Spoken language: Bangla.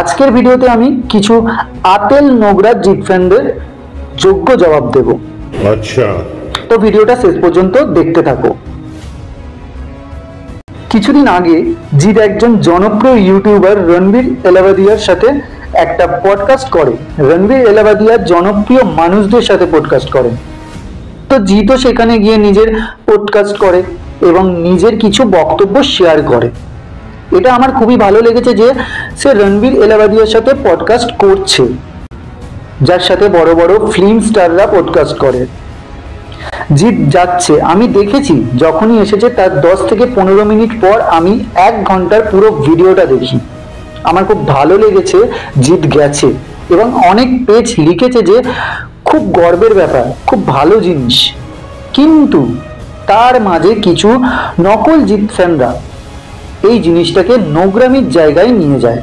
আজকের ভিডিওতে আমি কিছু আতেল নোংরা জিৎ ফ্যানদের যোগ্য জবাব দেব। আচ্ছা, তো ভিডিওটা শেষ পর্যন্ত দেখতে থাকো। কিছুদিন আগে জিৎ একজন জনপ্রিয় ইউটিউবার রণবীর এলাহাবাদিয়ার সাথে একটা পডকাস্ট করে। রণবীর এলাহাবাদিয়া জনপ্রিয় মানুষদের সাথে পডকাস্ট করেন। তো জিৎও সেখানে গিয়ে নিজের পডকাস্ট করে এবং নিজের কিছু বক্তব্য শেয়ার করে। এটা আমার খুবই ভালো লেগেছে যে সে রণবীর এলাহাবাদিয়ার সাথে পডকাস্ট করছে, যার সাথে বড় বড় ফিল্ম স্টাররা পডকাস্ট করে। জিৎ যাচ্ছে, আমি দেখেছি যখনই এসেছে তার 10 থেকে 15 মিনিট পর আমি 1 ঘন্টার পুরো ভিডিওটা দেখি। আমার খুব ভালো লেগেছে জিৎ গেছে এবং অনেক পেজ লিখেছে যে খুব গর্বের ব্যাপার, খুব ভালো জিনিস। কিন্তু তার মাঝে কিছু নকল জিৎ ফ্যানরা এই জিনিসটাকে নোংরামির জায়গায় নিয়ে যায়।